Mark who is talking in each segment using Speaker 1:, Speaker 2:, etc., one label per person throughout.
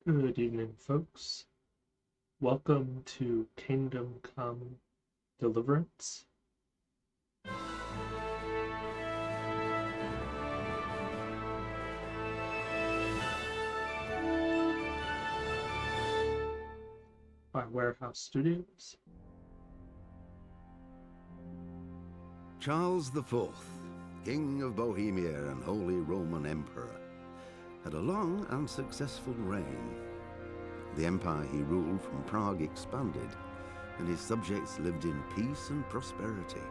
Speaker 1: Good evening, folks. Welcome to Kingdom Come Deliverance. By Warehouse Studios.
Speaker 2: Charles IV, King of Bohemia and Holy Roman Emperor, had a long and successful reign. The empire he ruled from Prague expanded, and his subjects lived in peace and prosperity.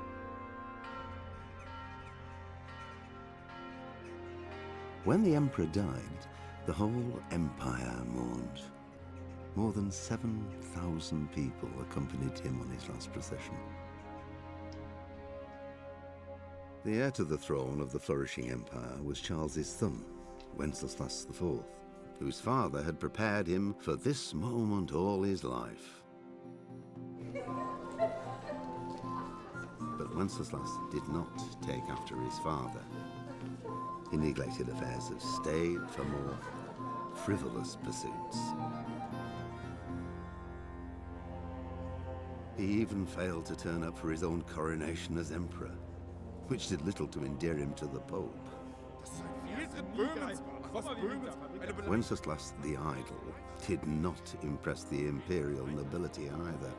Speaker 2: When the emperor died, the whole empire mourned. More than 7,000 people accompanied him on his last procession. The heir to the throne of the flourishing empire was Charles's son, Wenceslas IV, whose father had prepared him for this moment all his life. But Wenceslas did not take after his father. He neglected affairs of state for more frivolous pursuits. He even failed to turn up for his own coronation as emperor, which did little to endear him to the Pope. Wenceslas the Idle did not impress the imperial nobility either.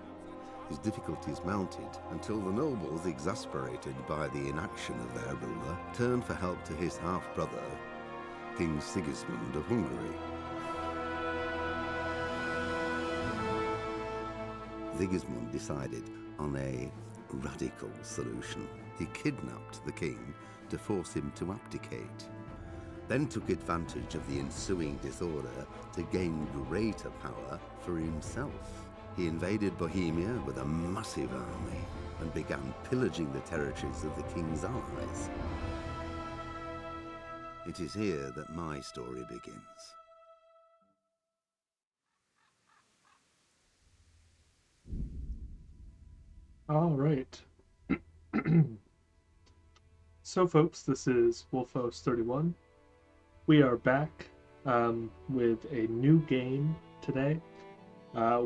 Speaker 2: His difficulties mounted until the nobles, exasperated by the inaction of their ruler, turned for help to his half-brother, King Sigismund of Hungary. Sigismund decided on a radical solution. He kidnapped the king to force him to abdicate, then took advantage of the ensuing disorder to gain greater power for himself. He invaded Bohemia with a massive army and began pillaging the territories of the king's allies. It is here that my story begins.
Speaker 1: All right. So, folks, this is Wolfos31. We are back with a new game today.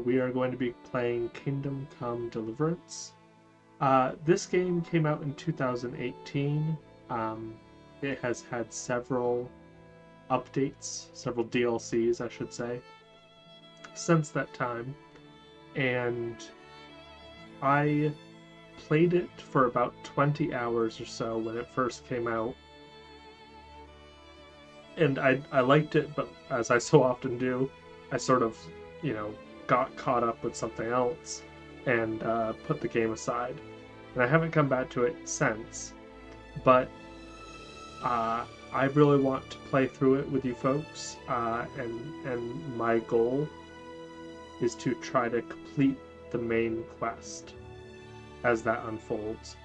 Speaker 1: We are going to be playing Kingdom Come Deliverance. This game came out in 2018. It has had several updates, several DLCs, I should say, since that time. And I played it for about 20 hours or so when it first came out. And I liked it, but as I so often do, I sort of, got caught up with something else and put the game aside. And I haven't come back to it since. But I really want to play through it with you folks, and my goal is to try to complete the main quest as that unfolds.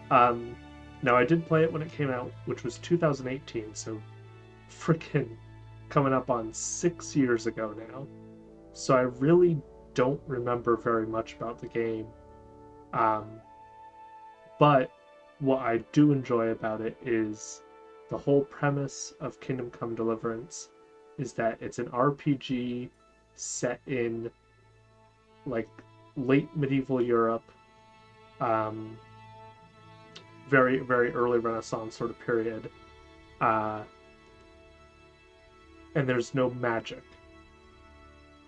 Speaker 1: Now, I did play it when it came out, which was 2018, so freaking coming up on 6 years ago now. So I really don't remember very much about the game. But what I do enjoy about it is the whole premise of Kingdom Come Deliverance is that it's an RPG set in like late medieval Europe, very, very early Renaissance sort of period. And there's no magic.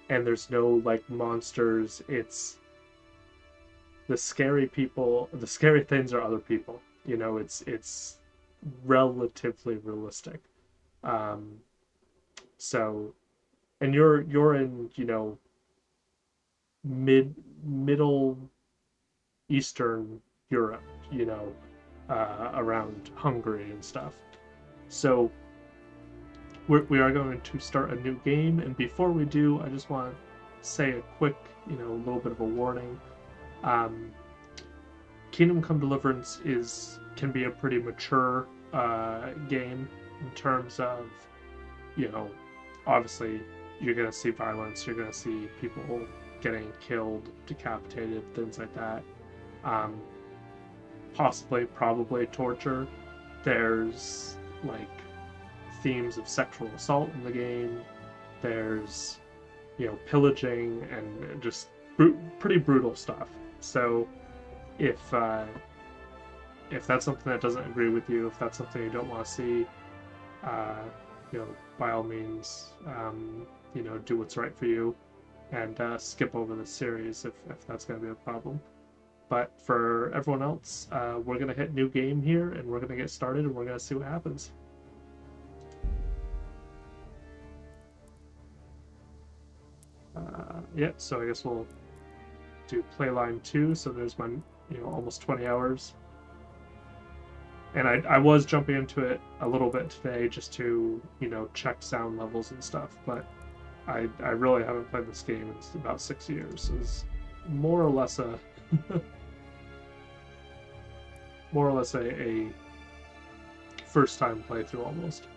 Speaker 1: And there's no like monsters. It's the scary people, the scary things are other people. It's relatively realistic. Um, so, and you're in middle Eastern Europe, around Hungary and stuff. So we are going to start a new game, and before we do, I just want to say a quick, a little bit of a warning. Kingdom Come Deliverance can be a pretty mature game in terms of, obviously you're gonna see violence, you're gonna see people getting killed, decapitated, things like that. Possibly, probably torture. There's like themes of sexual assault in the game. There's pillaging and just pretty brutal stuff. So if if that's something that doesn't agree with you, if that's something you don't want to see, uh, by all means, do what's right for you and skip over the series if that's going to be a problem. But for everyone else, we're going to hit new game here and we're going to get started and we're going to see what happens. Yeah, so I guess we'll do playline 2. So there's my, almost 20 hours. And I was jumping into it a little bit today just to, check sound levels and stuff. But I really haven't played this game in about 6 years. It's more or less a a first time playthrough almost.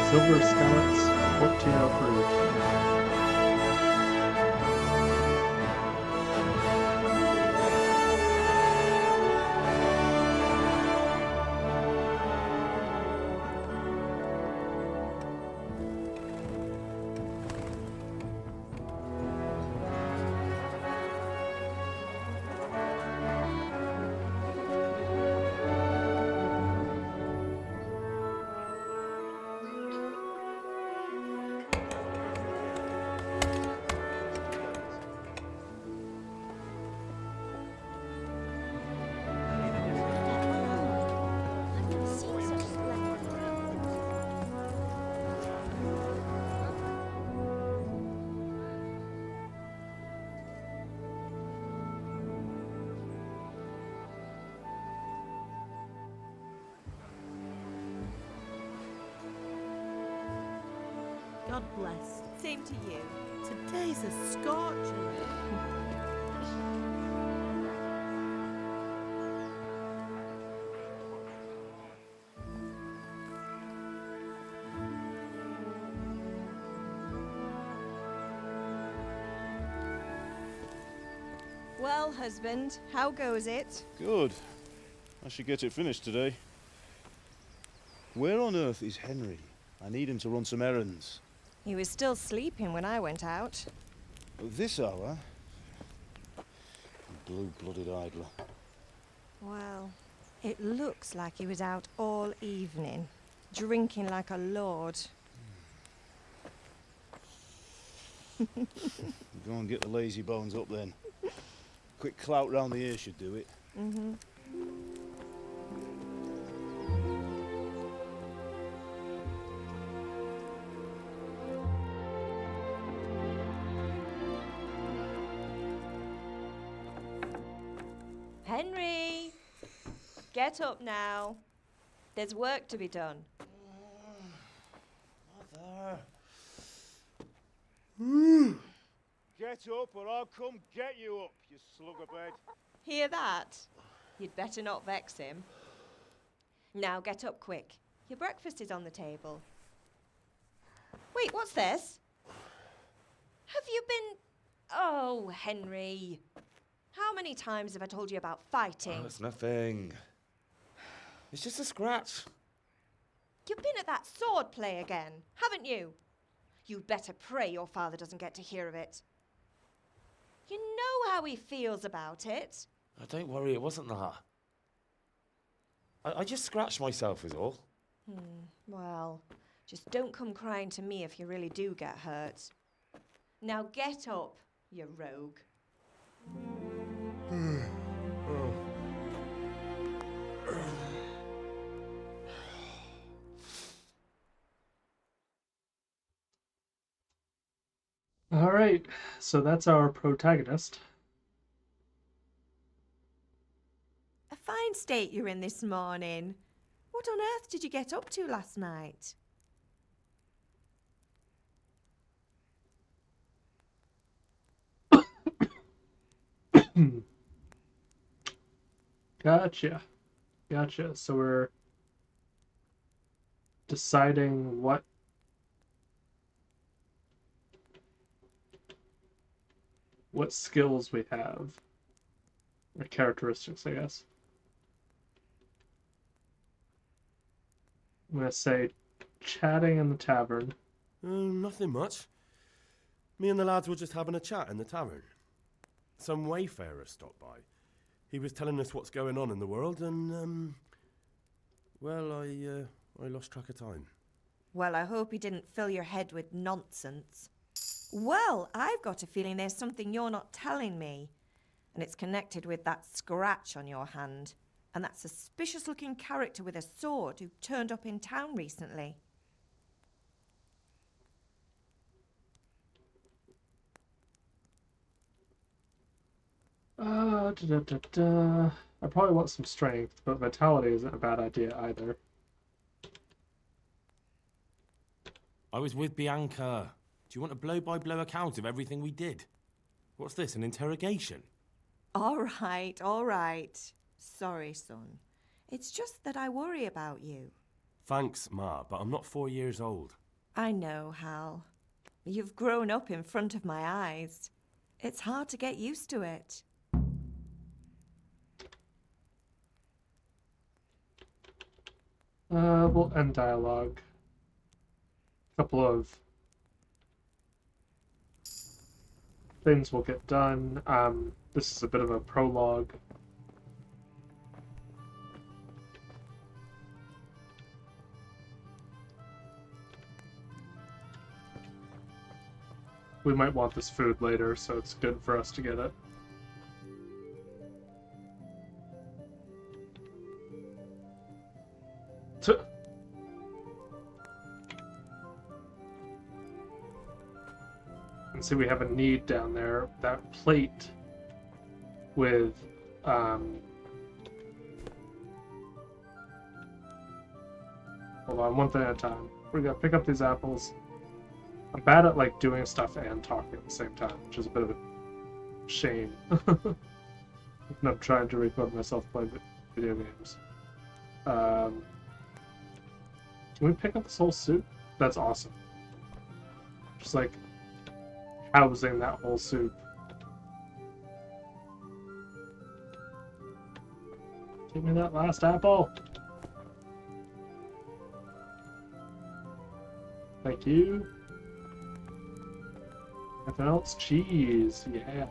Speaker 1: Silver Scouts 1403.
Speaker 3: God bless. Same to you. Today's a scorcher.
Speaker 4: Well, husband, how goes it?
Speaker 5: Good. I should get it finished today. Where on earth is Henry? I need him to run some errands.
Speaker 4: He was still sleeping when I went out.
Speaker 5: At this hour? Blue-blooded idler.
Speaker 4: Well, it looks like he was out all evening, drinking like a lord.
Speaker 5: Go and get the lazy bones up then. Quick clout round the ear should do it.
Speaker 4: Mm-hmm. Henry! Get up now. There's work to be done.
Speaker 5: Mother. Get up or I'll come get you up, you slugabed.
Speaker 4: Hear that? You'd better not vex him. Now get up quick. Your breakfast is on the table. Wait, what's this? Have you been... Oh, Henry. How many times have I told you about fighting?
Speaker 6: Oh, it's nothing. It's just a scratch.
Speaker 4: You've been at that sword play again, haven't you? You'd better pray your father doesn't get to hear of it. You know how he feels about it.
Speaker 6: Oh, don't worry, it wasn't that. I just scratched myself is all.
Speaker 4: Well, just don't come crying to me if you really do get hurt. Now get up, you rogue.
Speaker 1: All right, so that's our protagonist.
Speaker 4: A fine state you're in this morning. What on earth did you get up to last night?
Speaker 1: Gotcha. Gotcha. So we're deciding what skills we have, or characteristics, I guess. I'm gonna say chatting in the tavern.
Speaker 7: Nothing much. Me and the lads were just having a chat in the tavern. Some wayfarer stopped by. He was telling us what's going on in the world, and well, I lost track of time.
Speaker 4: Well, I hope he didn't fill your head with nonsense. Well, I've got a feeling there's something you're not telling me. And it's connected with that scratch on your hand. And that suspicious-looking character with a sword who turned up in town recently.
Speaker 1: I probably want some strength, but vitality isn't a bad idea either.
Speaker 7: I was with Bianca. Do you want a blow-by-blow account of everything we did? What's this, an interrogation?
Speaker 4: All right. Sorry, son. It's just that I worry about you.
Speaker 7: Thanks, Ma, but I'm not 4 years old.
Speaker 4: I know, Hal. You've grown up in front of my eyes. It's hard to get used to it.
Speaker 1: We'll end dialogue. A couple of things will get done. This is a bit of a prologue. We might want this food later, so it's good for us to get it. And see, we have a need down there. That plate with hold on, one thing at a time. We're gonna pick up these apples. I'm bad at like doing stuff and talking at the same time, which is a bit of a shame. I'm trying to record myself playing video games. Can we pick up this whole soup? That's awesome. Just like housing that whole soup. Give me that last apple. Thank you. Nothing else? Cheese. Yeah.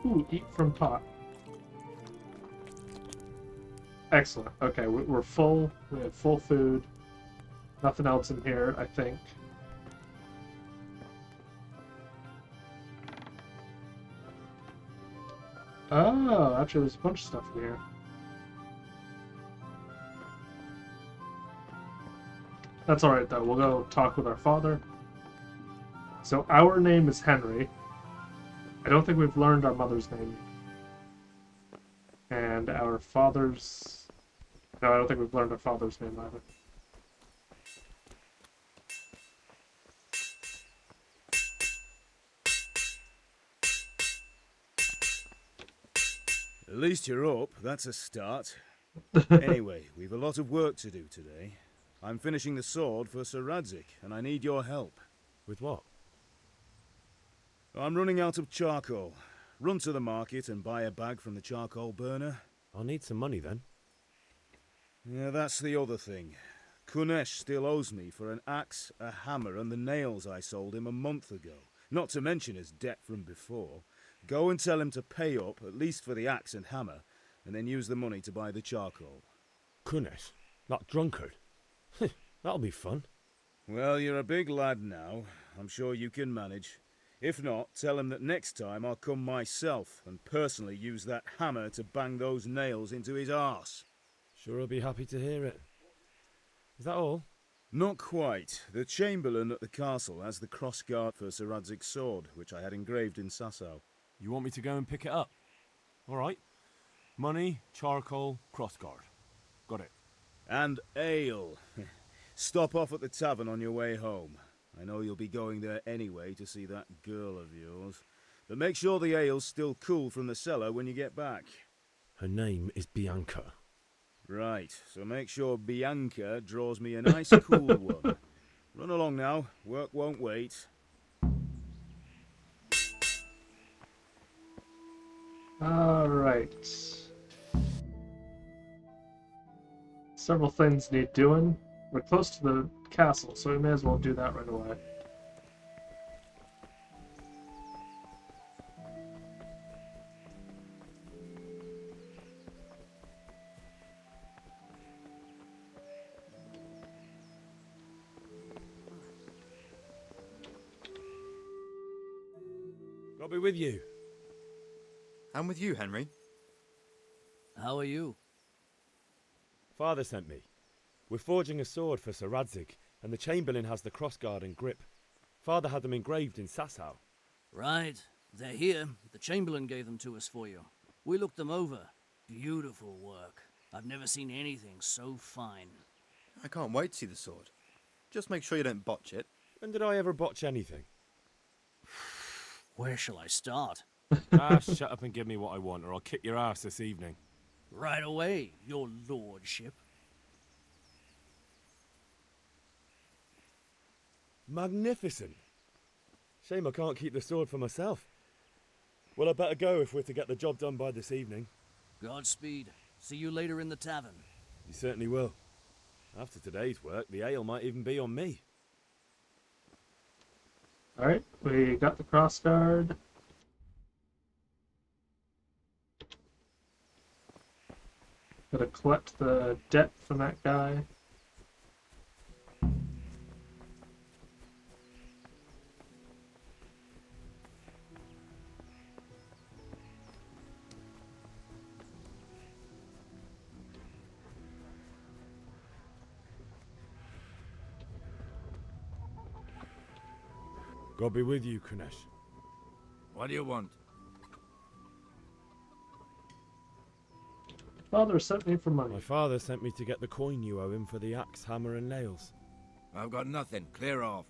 Speaker 1: Ooh, eat from pot. Excellent. Okay, we're full. We have full food. Nothing else in here, I think. Oh, actually, there's a bunch of stuff in here. That's alright, though. We'll go talk with our father. So, our name is Henry. I don't think we've learned our mother's name. And our father's... No, I don't think we've learned our father's name either.
Speaker 5: At least you're up. That's a start. Anyway, we've a lot of work to do today. I'm finishing the sword for Sir Radzik, and I need your help.
Speaker 7: With what?
Speaker 5: I'm running out of charcoal. Run to the market and buy a bag from the charcoal burner.
Speaker 7: I'll need some money then.
Speaker 5: Yeah, that's the other thing. Kunesh still owes me for an axe, a hammer, and the nails I sold him a month ago. Not to mention his debt from before. Go and tell him to pay up, at least for the axe and hammer, and then use the money to buy the charcoal.
Speaker 7: Kunesh? That drunkard? That'll be fun.
Speaker 5: Well, you're a big lad now. I'm sure you can manage. If not, tell him that next time I'll come myself and personally use that hammer to bang those nails into his arse.
Speaker 7: Sure I'll be happy to hear it. Is that all?
Speaker 5: Not quite. The Chamberlain at the castle has the crossguard for Sir Radzig's sword, which I had engraved in Sasau.
Speaker 7: You want me to go and pick it up? All right. Money, charcoal, crossguard. Got it.
Speaker 5: And ale. Stop off at the tavern on your way home. I know you'll be going there anyway to see that girl of yours. But make sure the ale's still cool from the cellar when you get back.
Speaker 7: Her name is Bianca.
Speaker 5: Right, so make sure Bianca draws me a nice cool one. Run along now, work won't wait.
Speaker 1: Alright. Several things need doing. We're close to the castle, so we may as well do that right away.
Speaker 7: I'll be with you.
Speaker 8: I'm with you, Henry.
Speaker 9: How are you?
Speaker 7: Father sent me. We're forging a sword for Sir Radzig, and the Chamberlain has the crossguard and grip. Father had them engraved in Sasau.
Speaker 9: Right. They're here. The Chamberlain gave them to us for you. We looked them over. Beautiful work. I've never seen anything so fine.
Speaker 8: I can't wait to see the sword. Just make sure you don't botch it.
Speaker 7: When did I ever botch anything?
Speaker 9: Where shall I start?
Speaker 7: Shut up and give me what I want, or I'll kick your ass this evening.
Speaker 9: Right away, your lordship.
Speaker 7: Magnificent. Shame I can't keep the sword for myself. Well, I better go if we're to get the job done by this evening.
Speaker 9: Godspeed. See you later in the tavern.
Speaker 7: You certainly will. After today's work, the ale might even be on me.
Speaker 1: Alright, we got the crossguard. Gotta collect the debt from that guy.
Speaker 7: God be with you, Kunesh.
Speaker 10: What do you want?
Speaker 1: Father sent me for money.
Speaker 7: My father sent me to get the coin you owe him for the axe, hammer and nails.
Speaker 10: I've got nothing. Clear off.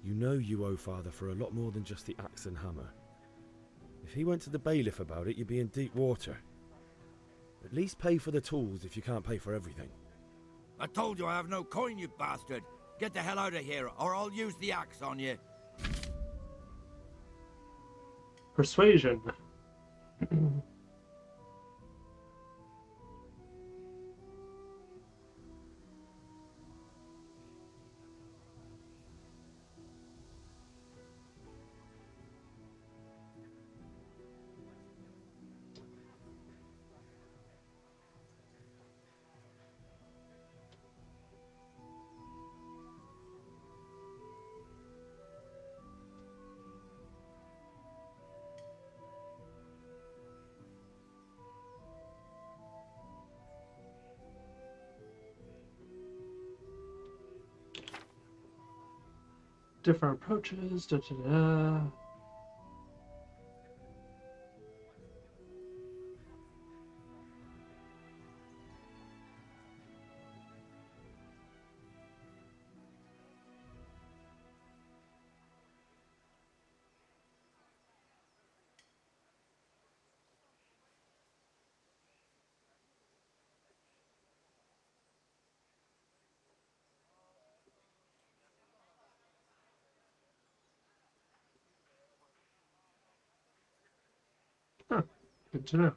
Speaker 7: You know you owe father for a lot more than just the axe and hammer. If he went to the bailiff about it, you'd be in deep water. At least pay for the tools if you can't pay for everything.
Speaker 10: I told you I have no coin, you bastard. Get the hell out of here, or I'll use the axe on you.
Speaker 1: Persuasion. Different approaches. Da, da, da. Huh. Good to know.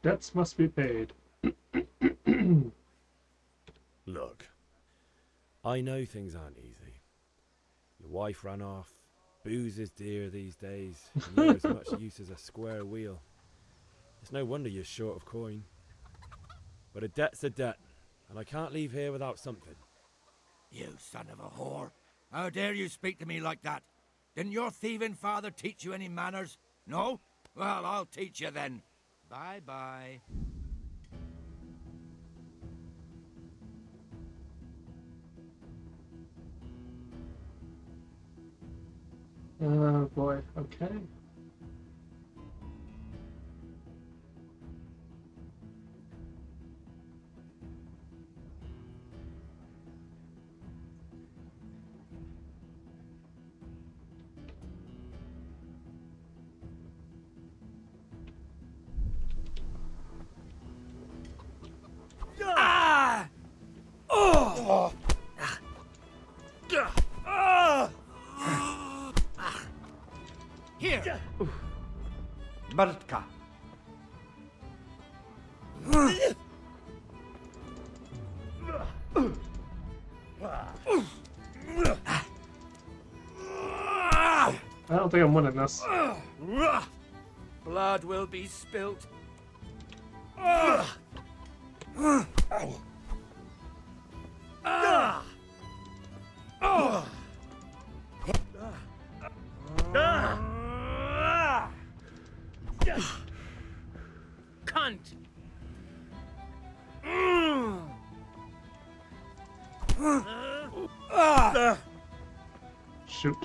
Speaker 1: Debts must be paid.
Speaker 11: I know things aren't easy. Your wife ran off. Booze is dear these days, and you're as much use as a square wheel. It's no wonder you're short of coin. But a debt's a debt, and I can't leave here without something.
Speaker 10: You son of a whore. How dare you speak to me like that? Didn't your thieving father teach you any manners? No? Well, I'll teach you then. Bye-bye.
Speaker 1: Oh boy, okay.
Speaker 10: Ah! Oh! Here! Mrtka.
Speaker 1: I don't think I'm winning this.
Speaker 10: Blood will be spilt. Cunt!
Speaker 1: Shoot.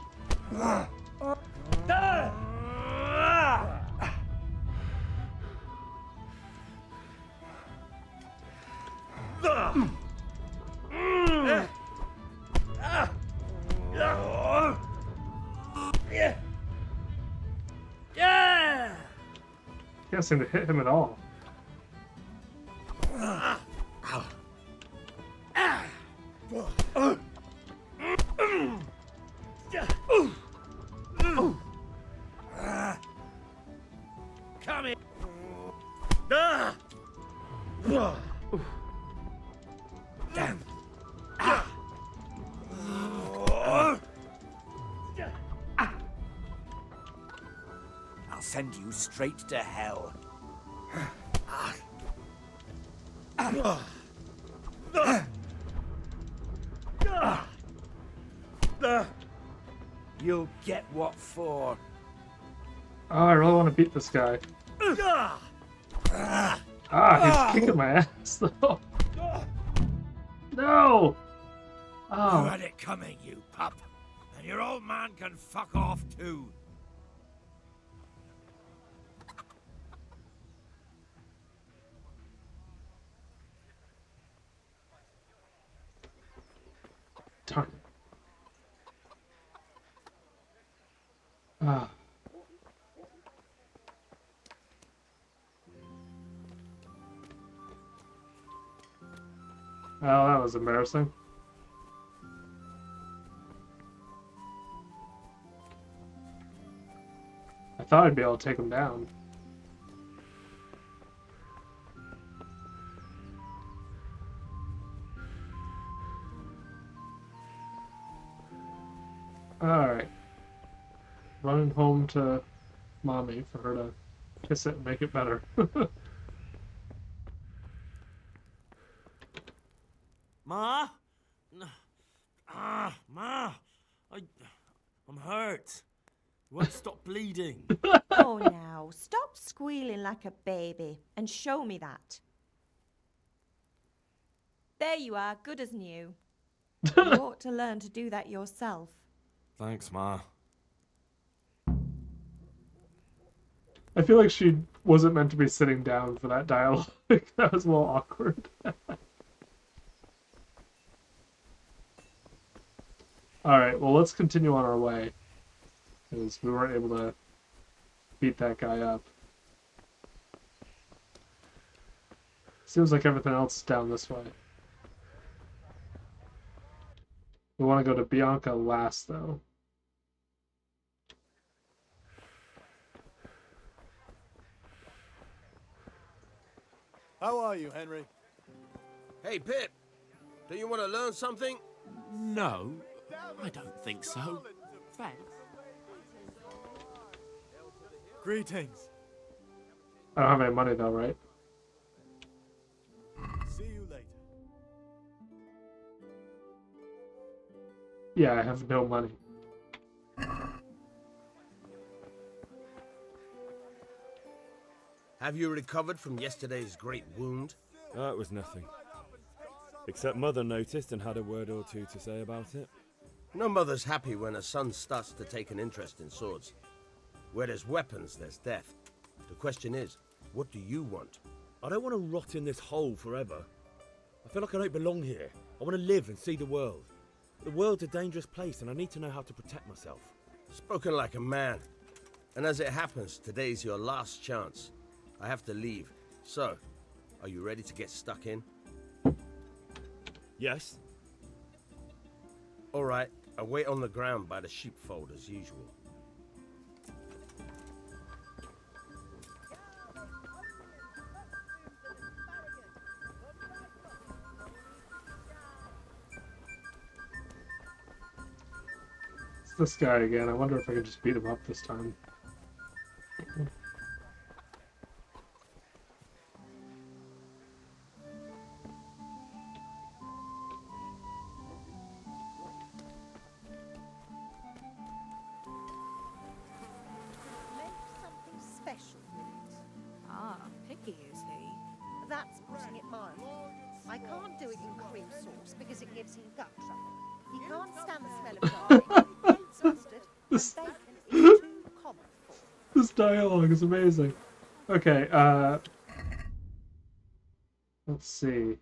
Speaker 1: Can't seem to hit him at all.
Speaker 10: Come here! Damn! I'll send you straight to hell. You'll get what for.
Speaker 1: Oh, I really want to beat this guy. Ah, he's kicking my ass though. No!
Speaker 10: You
Speaker 1: Oh,
Speaker 10: had it coming, you pup. And your old man can fuck off too.
Speaker 1: darn it. Ah. Well, that was embarrassing. I thought I'd be able to take him down. Alright. Running home to Mommy for her to kiss it and make it better.
Speaker 7: Ma? Ma! I'm hurt. You won't stop bleeding.
Speaker 4: Oh, now, stop squealing like a baby and show me that. There you are, good as new. You ought to learn to do that yourself.
Speaker 7: Thanks, Ma.
Speaker 1: I feel like she wasn't meant to be sitting down for that dialogue. That was a little awkward. Alright, well, let's continue on our way. Because we weren't able to beat that guy up. Seems like everything else is down this way. We want to go to Bianca last, though.
Speaker 12: How are you, Henry?
Speaker 13: Hey, Pip. Do you want to learn something?
Speaker 12: No, I don't think so. Thanks.
Speaker 6: Greetings.
Speaker 1: I don't have any money though, right?
Speaker 6: See you later.
Speaker 1: Yeah, I have no money.
Speaker 13: Have you recovered from yesterday's great wound?
Speaker 11: That was nothing. Except Mother noticed and had a word or two to say about it.
Speaker 13: No mother's happy when a son starts to take an interest in swords. Where there's weapons, there's death. The question is, what do you want?
Speaker 11: I don't want to rot in this hole forever. I feel like I don't belong here. I want to live and see the world. The world's a dangerous place and I need to know how to protect myself.
Speaker 13: Spoken like a man. And as it happens, today's your last chance. I have to leave. So, are you ready to get stuck in?
Speaker 11: Yes.
Speaker 13: All right, I'll wait on the ground by the sheepfold as usual.
Speaker 1: It's this guy again. I wonder if I can just beat him up this time.
Speaker 3: Picky is he?
Speaker 4: That's putting it mildly. I can't do it in cream sauce because it gives him gut trouble. He can't stand the smell of garlic, hates mustard,
Speaker 1: This,
Speaker 4: and bacon is too common for him.
Speaker 1: this dialogue is amazing. Okay, let's see.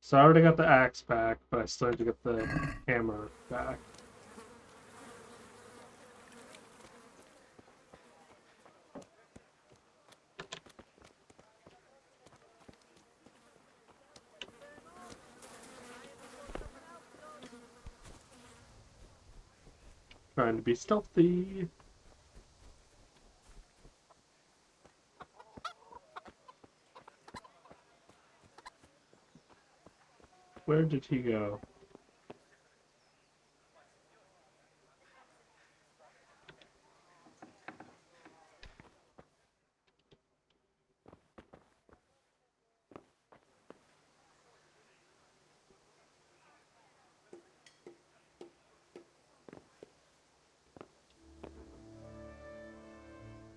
Speaker 1: So I already got the axe back, but I still need to get the hammer back. Trying to be stealthy. Where did he go?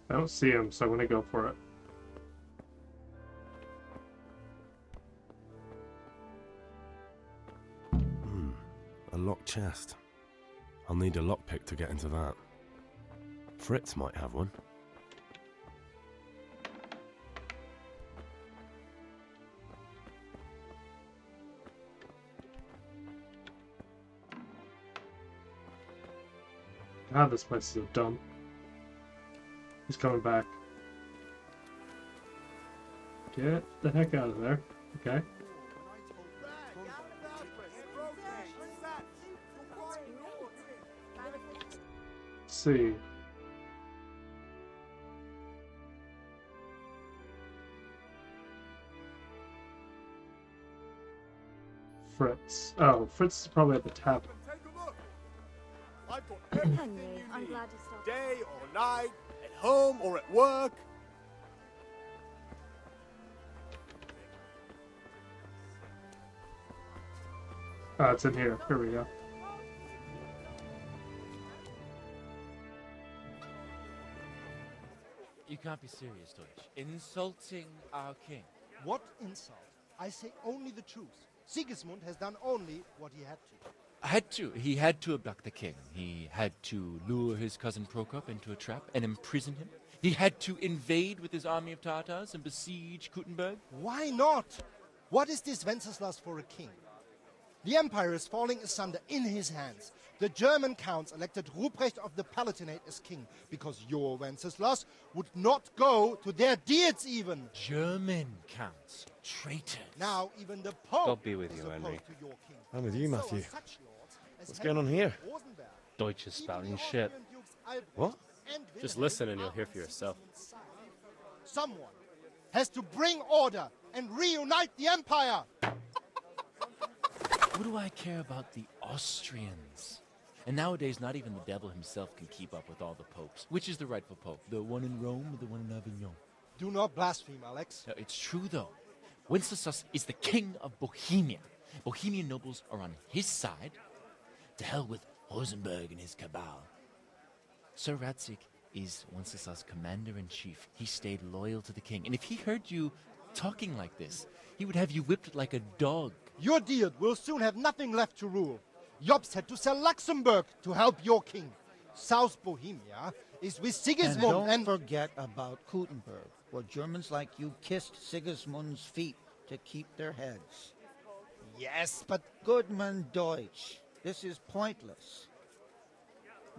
Speaker 1: I don't see him, so I'm gonna go for it.
Speaker 7: A locked chest. I'll need a lockpick to get into that. Fritz might have one.
Speaker 1: God, this place is so dumb. He's coming back. Get the heck out of there. Okay. Let's see. Fritz. Oh, Fritz is probably at the tavern.
Speaker 6: I've got everything
Speaker 3: Henry, I'm glad you stopped.
Speaker 6: day or night, at home or at work.
Speaker 1: Oh, it's in here. Here we go.
Speaker 14: You can't be serious, Deutsch. Insulting our king.
Speaker 15: What insult? I say only the truth. Sigismund has done only what he had to.
Speaker 14: Had to. He had to abduct the king. He had to lure his cousin Prokop into a trap and imprison him. He had to invade with his army of Tatars and besiege Kuttenberg.
Speaker 15: Why not? What is this Wenceslas for a king? The empire is falling asunder in his hands. The German counts elected Ruprecht of the Palatinate as king because your Wenceslas would not go to their deeds even.
Speaker 14: German counts. Traitors.
Speaker 15: Now even the Pope
Speaker 16: God be with you,
Speaker 15: is opposed
Speaker 16: Henry.
Speaker 15: to your king.
Speaker 11: I'm with you,
Speaker 15: So are
Speaker 11: Matthew.
Speaker 15: such lords as
Speaker 11: What's going on here?
Speaker 15: Rosenberg,
Speaker 16: Deutsch is spouting shit.
Speaker 11: What?
Speaker 15: and
Speaker 16: Just
Speaker 15: Wilhelm
Speaker 16: listen and you'll
Speaker 15: are
Speaker 16: hear
Speaker 15: on
Speaker 16: for yourself.
Speaker 15: Sigismund's side. Someone has to bring order and reunite the Empire.
Speaker 14: What do I care about the Austrians? And nowadays, not even the devil himself can keep up with all the popes. Which is the rightful pope? The one in Rome or the one in Avignon?
Speaker 15: Do not blaspheme, Alex.
Speaker 14: No, it's true, though. Wenceslas is the king of Bohemia. Bohemian nobles are on his side. To hell with Rosenberg and his cabal. Sir Radzik is Wenceslas' commander-in-chief. He stayed loyal to the king. And if he heard you talking like this, he would have you whipped like a dog.
Speaker 15: Your dear will soon have nothing left to rule. Jobst had to sell Luxembourg to help your king. South Bohemia is with Sigismund
Speaker 17: and don't forget about Kuttenberg, where Germans like you kissed Sigismund's feet to keep their heads.
Speaker 15: Yes, but...
Speaker 17: Goodman Deutsch, this is pointless.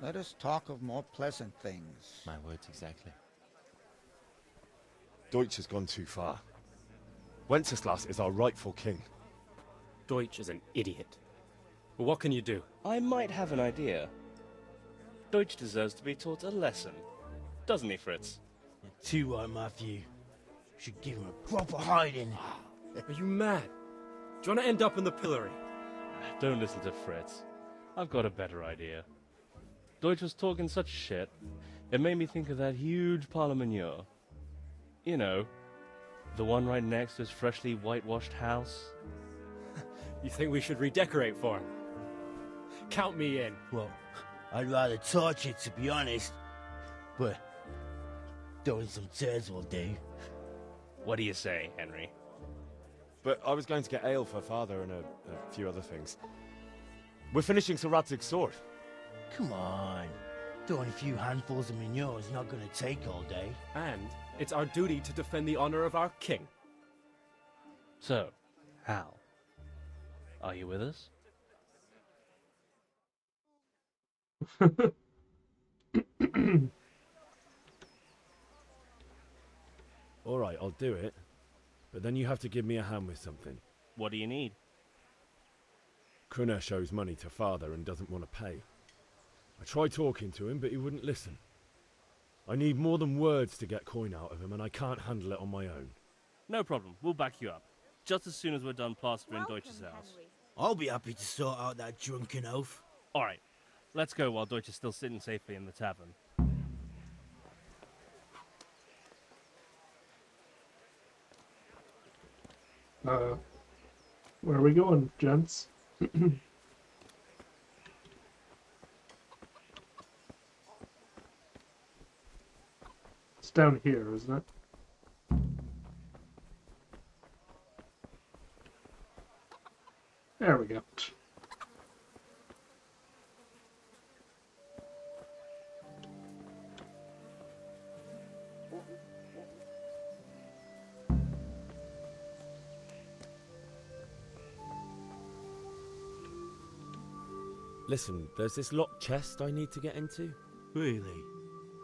Speaker 17: Let us talk of more pleasant things.
Speaker 14: My words exactly.
Speaker 11: Deutsch has gone too far. Wenceslas is our rightful king.
Speaker 18: Deutsch is an idiot. But what can you do? I might have an idea. Deutsch deserves to be taught a lesson. Doesn't he, Fritz?
Speaker 19: You're too right, Matthew. Should give him a proper hiding.
Speaker 18: Are you mad? Do you want to end up in the pillory? Don't listen to Fritz. I've got a better idea. Deutsch was talking such shit, it made me think of that huge parliament. You know, the one right next to his freshly whitewashed house.
Speaker 20: You think we should redecorate for him? Count me in.
Speaker 19: Well, I'd rather torch it, to be honest. But throwing some tears will do.
Speaker 18: What do you say, Henry?
Speaker 11: But I was going to get ale for father and a few other things. We're finishing Sir Radzig's sword.
Speaker 19: Come on. Throwing a few handfuls of manure is not going to take all day.
Speaker 20: And it's our duty to defend the honor of our king.
Speaker 18: So, Hal, are you with us?
Speaker 11: All right, I'll do it. But then you have to give me a hand with something.
Speaker 18: What do you need?
Speaker 11: Krunesh owes money to father and doesn't want to pay. I tried talking to him, but he wouldn't listen. I need more than words to get coin out of him, and I can't handle it on my own.
Speaker 18: No problem. We'll back you up. Just as soon as we're done plastering Deutsch's house.
Speaker 19: I'll be happy to sort out that drunken oaf.
Speaker 18: All right. Let's go while Deutsch is still sitting safely in the tavern.
Speaker 1: Where are we going, gents? It's down here, isn't it? There we go.
Speaker 11: Listen, there's this locked chest I need to get into.
Speaker 19: Really?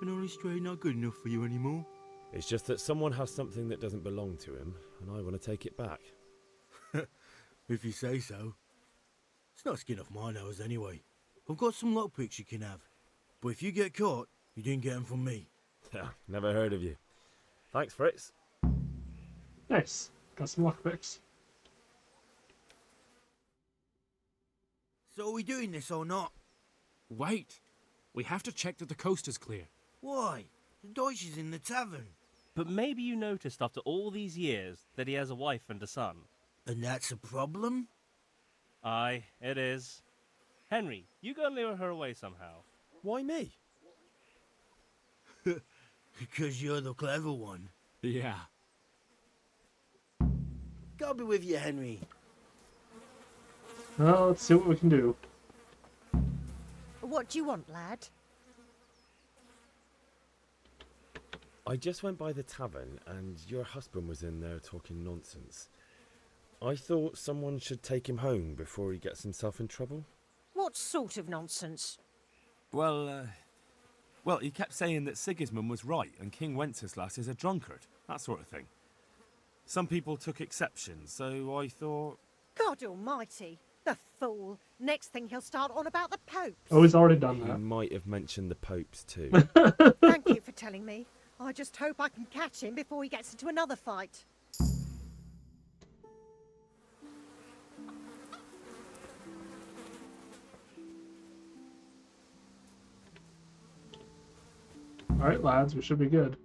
Speaker 19: And only straight not good enough for you anymore?
Speaker 11: It's just that someone has something that doesn't belong to him, and I want to take it back.
Speaker 19: If you say so. It's not skin off my nose anyway. I've got some lockpicks you can have. But if you get caught, you didn't get them from me.
Speaker 11: Never heard of you. Thanks, Fritz.
Speaker 1: Nice. Got some lockpicks.
Speaker 19: So are we doing this or not?
Speaker 12: Wait. We have to check that the coast is clear.
Speaker 19: Why? The Deutsch is in the tavern.
Speaker 18: But maybe you noticed after all these years that he has a wife and a son.
Speaker 19: And that's a problem?
Speaker 18: Aye, it is. Henry, you go and lure her away somehow.
Speaker 11: Why me?
Speaker 19: Because you're the clever one.
Speaker 12: Yeah.
Speaker 19: God be with you, Henry.
Speaker 1: Well, let's see what we can do.
Speaker 3: What do you want, lad?
Speaker 11: I just went by the tavern and your husband was in there talking nonsense. I thought someone should take him home before he gets himself in trouble.
Speaker 3: What sort of nonsense?
Speaker 21: Well, he kept saying that Sigismund was right and King Wenceslas is a drunkard, that sort of thing. Some people took exception, so I thought...
Speaker 3: God almighty, the fool. Next thing he'll start on about the Pope.
Speaker 1: Oh, he's already done that.
Speaker 11: He might have mentioned the popes too.
Speaker 3: Thank you for telling me. I just hope I can catch him before he gets into another fight.
Speaker 1: Alright, lads, we should be good.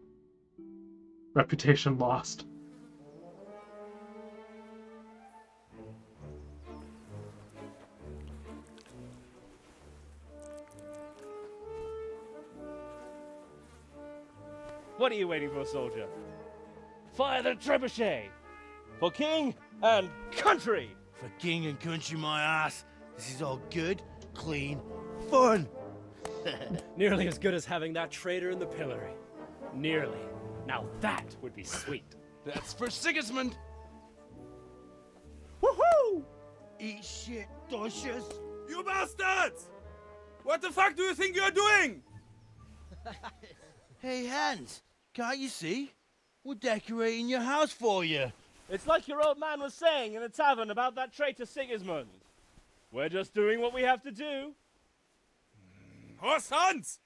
Speaker 1: Reputation lost.
Speaker 18: What are you waiting for, soldier? Fire the trebuchet! For king and country!
Speaker 19: For king and country, my ass. This is all good, clean, fun.
Speaker 20: Nearly as good as having that traitor in the pillory. Nearly. Now that would be sweet.
Speaker 12: That's for Sigismund!
Speaker 19: Woohoo! Eat shit, doshes.
Speaker 21: You bastards! What the fuck do you think you're doing?
Speaker 19: Hey, Hans, can't you see? We're decorating your house for you.
Speaker 18: It's like your old man was saying in the tavern about that traitor Sigismund. We're just doing what we have to do.
Speaker 21: Horse Hans!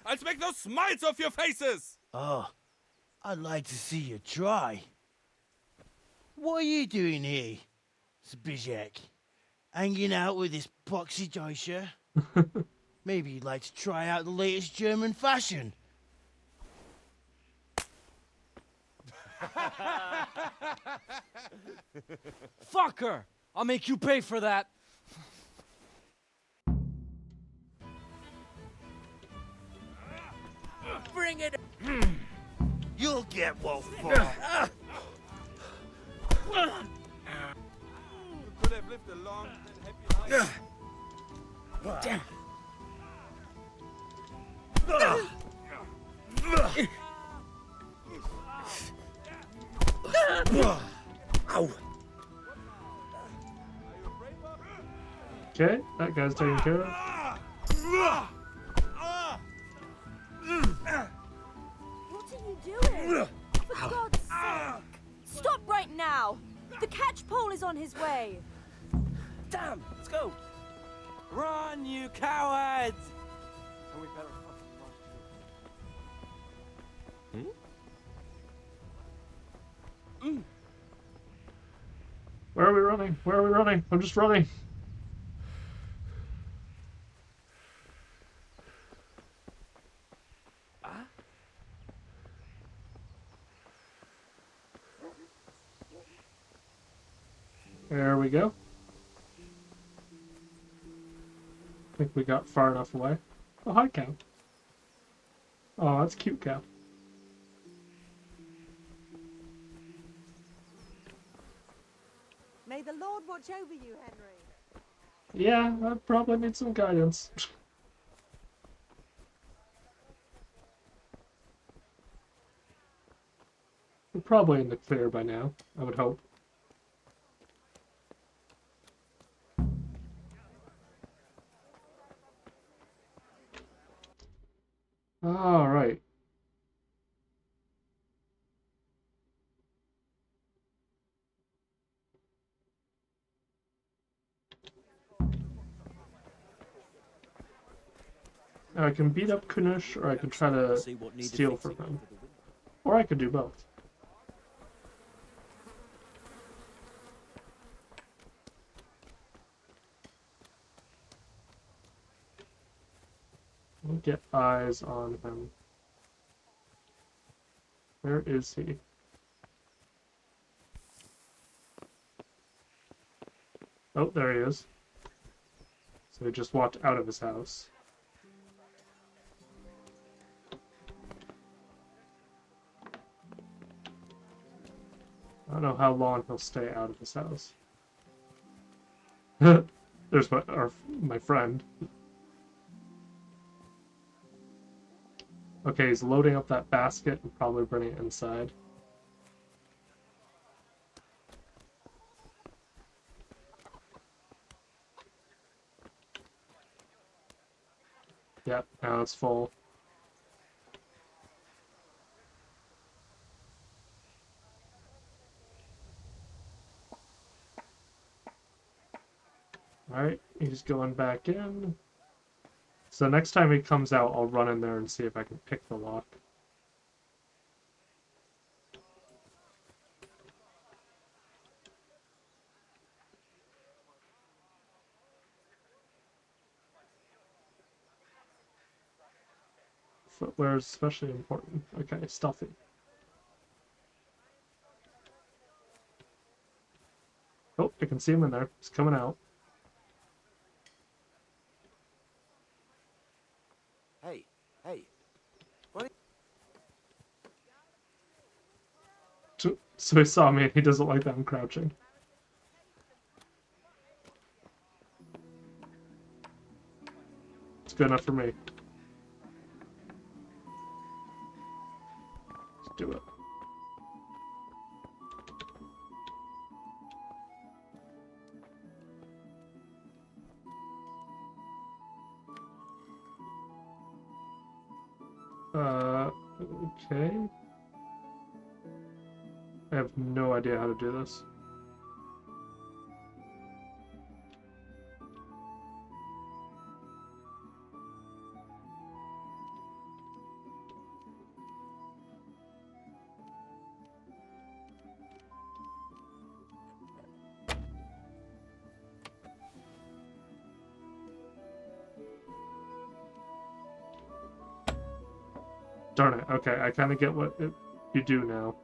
Speaker 21: I'll make those smiles off your faces!
Speaker 19: Oh, I'd like to see you try. What are you doing here, Zbyszek? Hanging out with this poxy Deutscher? Maybe you'd like to try out the latest German fashion.
Speaker 20: Fucker! I'll make you pay for that.
Speaker 19: Bring it. You'll get what for.
Speaker 21: Could have lived a long and happy life.
Speaker 19: Damn. Ow.
Speaker 1: Okay, that guy's taken care of.
Speaker 2: What are you doing? For God's sake! Stop right now! The catch pole is on his way!
Speaker 20: Damn! Let's go! Run, you cowards! Oh, we better fucking run.
Speaker 1: Where are we running? Where are we running? I'm just running. There we go. I think we got far enough away. Oh, hi, cow. Oh, that's cute, cow.
Speaker 3: May the Lord watch over you, Henry.
Speaker 1: Yeah, I probably need some guidance. We're probably in the clear by now, I would hope. All right. Now I can beat up Kunush, or I can try to steal from him. Or I could do both. We'll get eyes on him. Where is he? Oh, there he is. So he just walked out of his house. I don't know how long he'll stay out of his house. There's my friend. Okay, he's loading up that basket and probably bringing it inside. Yep, now it's full. Alright, he's going back in. So next time he comes out, I'll run in there and see if I can pick the lock. Footwear is especially important. Okay, stealthy. Oh, I can see him in there. He's coming out.
Speaker 13: Hey, hey. What?
Speaker 1: So he saw me and he doesn't like that I'm crouching. It's good enough for me. Let's do it. Okay. I have no idea how to do this. Darn it. Okay, I kind of get what you do now.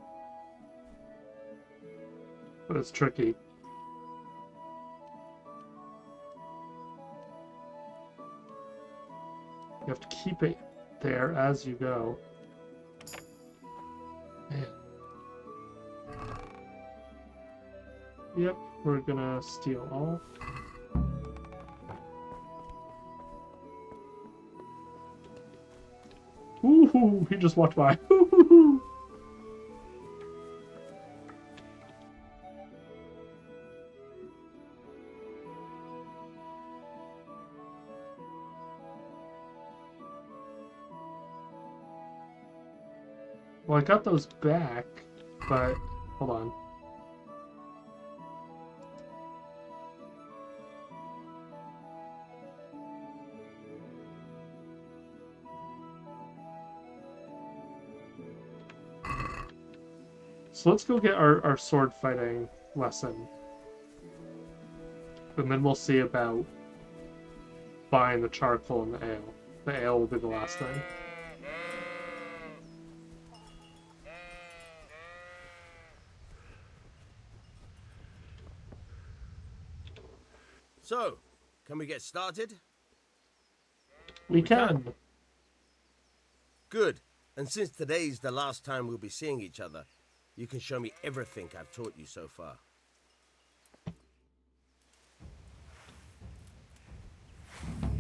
Speaker 1: But it's tricky. You have to keep it there as you go. Man. Yep, we're gonna steal all. Ooh, he just walked by. Well, I got those back, but hold on. So let's go get our sword fighting lesson. And then we'll see about buying the charcoal and the ale. The ale will be the last thing.
Speaker 13: So, can we get started?
Speaker 1: We can.
Speaker 13: Good. And since today's the last time we'll be seeing each other, you can show me everything I've taught you so far.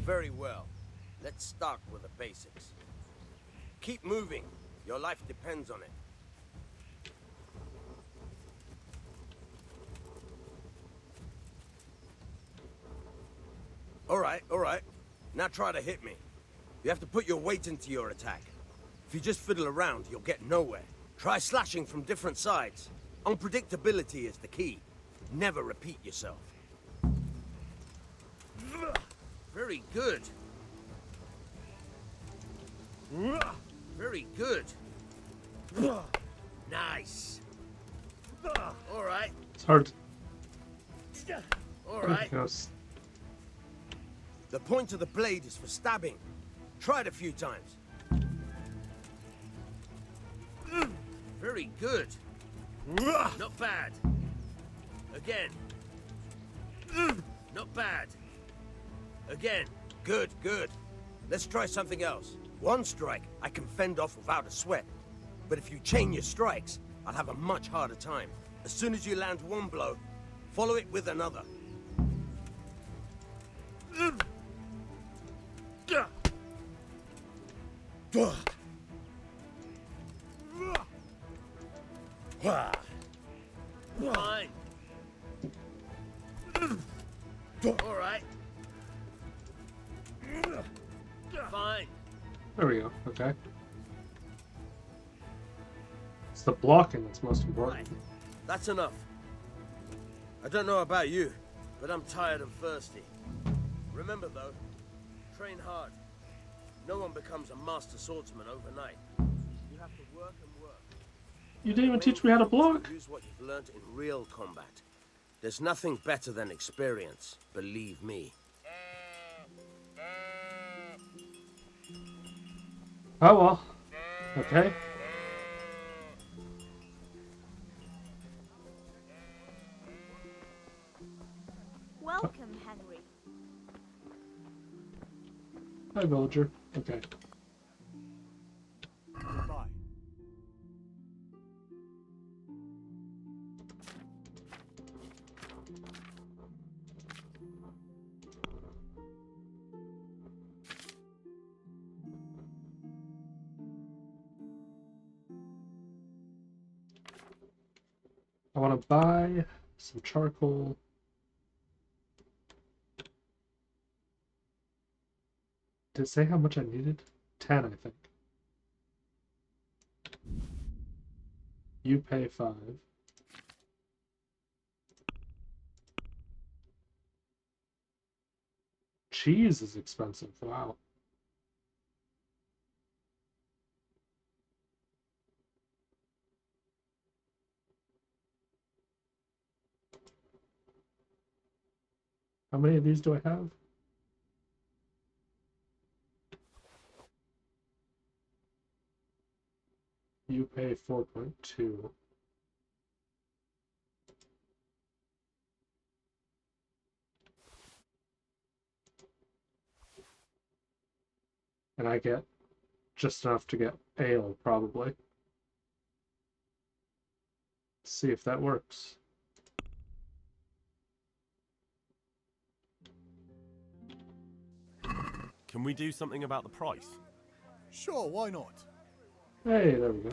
Speaker 13: Very well. Let's start with the basics. Keep moving. Your life depends on it. All right. Now try to hit me. You have to put your weight into your attack. If you just fiddle around, you'll get nowhere. Try slashing from different sides. Unpredictability is the key. Never repeat yourself. Very good. Very good. Nice. All right.
Speaker 1: It's hard.
Speaker 13: All right.
Speaker 1: Goes.
Speaker 13: The point of the blade is for stabbing. Try it a few times. Very good. Not bad. Again. Not bad. Again. Good. Let's try something else. One strike I can fend off without a sweat. But if you chain your strikes, I'll have a much harder time. As soon as you land one blow, follow it with another. Fine. All right. Fine.
Speaker 1: There we go. Okay. It's the blocking that's most important.
Speaker 13: Right. That's enough. I don't know about you, but I'm tired and thirsty. Remember though, train hard. No one becomes a master swordsman overnight. You have to work and work.
Speaker 1: You didn't even teach me how to block.
Speaker 13: Use what you've learned in real combat. There's nothing better than experience, believe me.
Speaker 1: Oh well. Okay.
Speaker 2: Welcome, Henry.
Speaker 1: Hi, villager. Okay.
Speaker 10: Goodbye.
Speaker 1: I want to buy some charcoal. Did it say how much I needed? 10, I think. You pay 5. Cheese is expensive. Wow. How many of these do I have? You pay 4.2. And I get just enough to get ale, probably. Let's see if that works.
Speaker 7: Can we do something about the price?
Speaker 10: Sure, why not?
Speaker 1: Hey, there we go.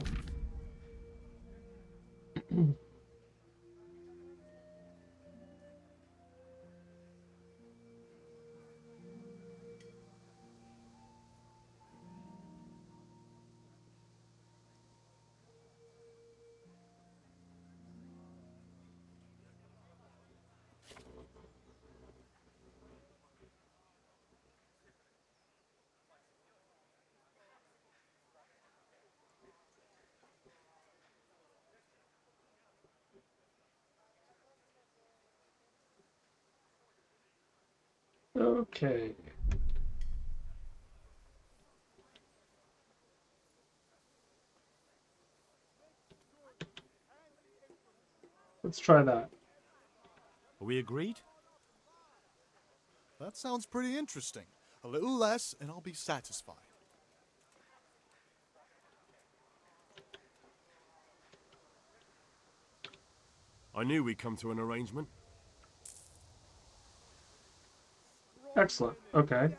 Speaker 1: Okay. Let's try that.
Speaker 7: Are we agreed?
Speaker 10: That sounds pretty interesting. A little less, and I'll be satisfied.
Speaker 7: I knew we'd come to an arrangement.
Speaker 1: Excellent. Okay.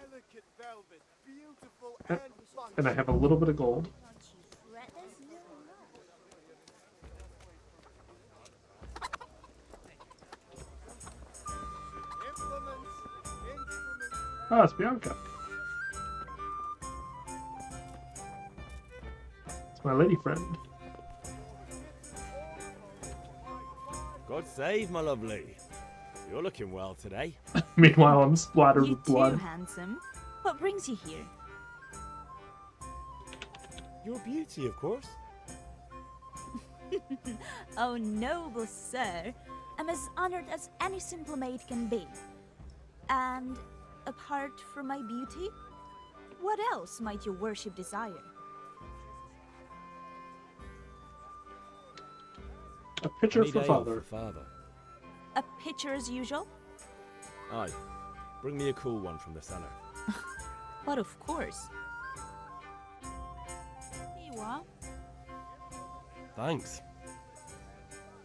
Speaker 1: And I have a little bit of gold. Oh, it's Bianca. It's my lady friend.
Speaker 11: God save my lovely. You're looking well today.
Speaker 1: Meanwhile, I'm splattered
Speaker 2: You
Speaker 1: with blood.
Speaker 2: too, handsome. What brings you here?
Speaker 11: Your beauty, of course.
Speaker 2: Oh, noble sir. I'm as honored as any simple maid can be. And apart from my beauty, what else might your worship desire?
Speaker 1: A pitcher
Speaker 11: I need
Speaker 1: for
Speaker 11: ale
Speaker 1: father.
Speaker 11: father.
Speaker 2: A pitcher as usual?
Speaker 11: Aye. Bring me a cool one from the cellar.
Speaker 2: But of course. Here you are.
Speaker 7: Thanks.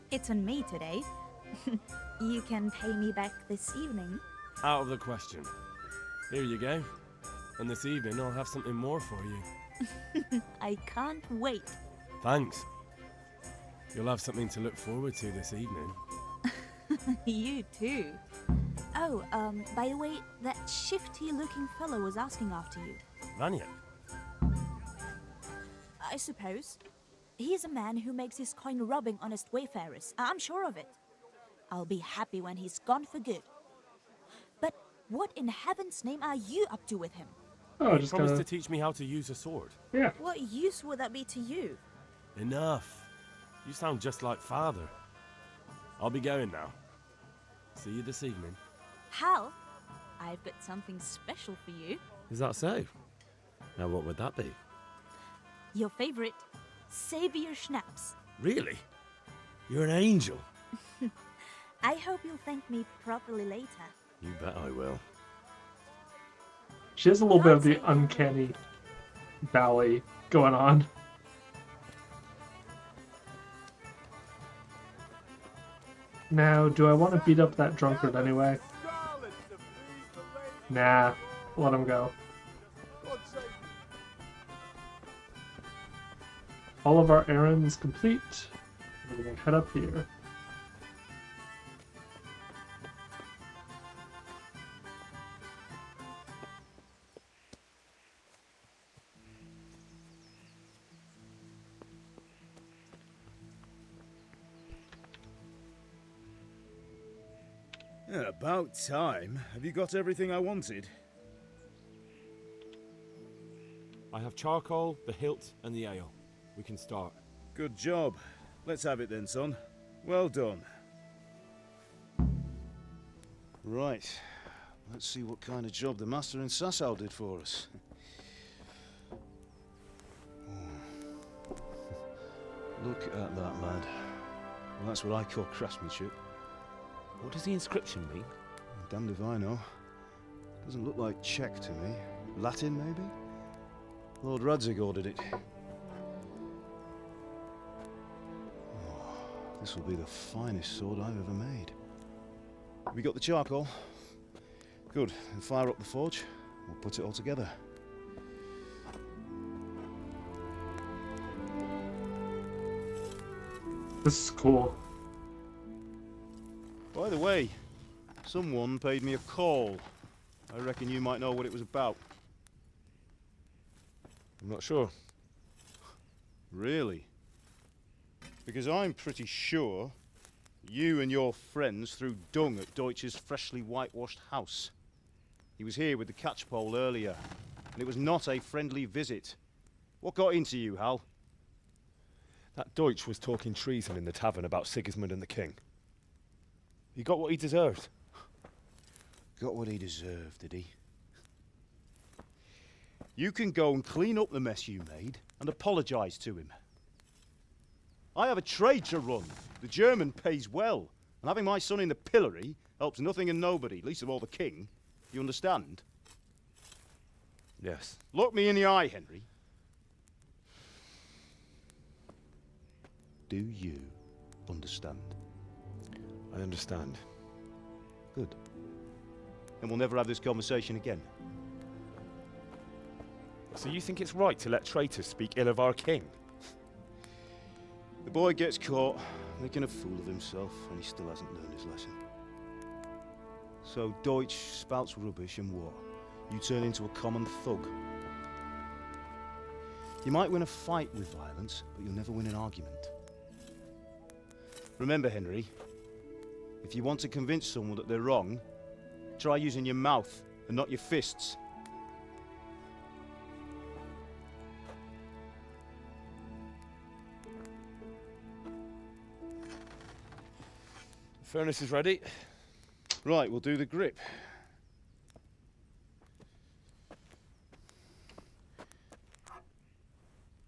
Speaker 2: It's on me today. You can pay me back this evening.
Speaker 7: Out of the question. Here you go. And this evening I'll have something more for you.
Speaker 2: I can't wait.
Speaker 7: Thanks. You'll have something to look forward to this evening.
Speaker 2: You too. Oh, by the way, that shifty-looking fellow was asking after you.
Speaker 7: Vanya?
Speaker 2: I suppose. He is a man who makes his coin robbing honest wayfarers. I'm sure of it. I'll be happy when he's gone for good. But what in heaven's name are you up to with him?
Speaker 1: Oh,
Speaker 7: He
Speaker 1: just
Speaker 7: promised
Speaker 1: gotta...
Speaker 7: to teach me how to use a sword.
Speaker 1: Yeah.
Speaker 2: What use would that be to you?
Speaker 7: Enough. You sound just like father. I'll be going now. See you this evening.
Speaker 2: Hal, I've got something special for you.
Speaker 11: Is that so? Now what would that be?
Speaker 2: Your favorite, Savior Schnapps.
Speaker 7: Really? You're an angel.
Speaker 2: I hope you'll thank me properly later.
Speaker 7: You bet I will.
Speaker 1: She has a little bit of the uncanny valley going on. Now, do I want to beat up that drunkard anyway? Nah, let him go. All of our errands complete. We're gonna head up here.
Speaker 5: Yeah, about time. Have you got everything I wanted?
Speaker 11: I have charcoal, the hilt, and the ale. We can start.
Speaker 5: Good job. Let's have it then, son. Well done. Right. Let's see what kind of job the master in Sasau did for us. Look at that, lad. Well, that's what I call craftsmanship.
Speaker 14: What does the inscription mean?
Speaker 5: Damned if I know. Doesn't look like Czech to me. Latin, maybe? Lord Radzig ordered it. Oh, this will be the finest sword I've ever made. We got the charcoal? Good. Then fire up the forge. We'll put it all together.
Speaker 1: This is cool.
Speaker 5: By the way, someone paid me a call. I reckon you might know what it was about.
Speaker 11: I'm not sure.
Speaker 5: Really? Because I'm pretty sure you and your friends threw dung at Deutsch's freshly whitewashed house. He was here with the catchpole earlier, and it was not a friendly visit. What got into you, Hal?
Speaker 11: That Deutsch was talking treason in the tavern about Sigismund and the king. He got what he deserved.
Speaker 5: Got what he deserved, did he? You can go and clean up the mess you made and apologise to him. I have a trade to run. The German pays well, and having my son in the pillory helps nothing and nobody, least of all the king. You understand?
Speaker 11: Yes.
Speaker 5: Look me in the eye, Henry. Do you understand?
Speaker 11: I understand.
Speaker 5: Good. And we'll never have this conversation again.
Speaker 11: So you think it's right to let traitors speak ill of our king?
Speaker 5: The boy gets caught, making a fool of himself, and he still hasn't learned his lesson. So Deutsch spouts rubbish, and what? You turn into a common thug. You might win a fight with violence, but you'll never win an argument. Remember, Henry, if you want to convince someone that they're wrong, try using your mouth and not your fists.
Speaker 11: The furnace is ready.
Speaker 5: Right, we'll do the grip.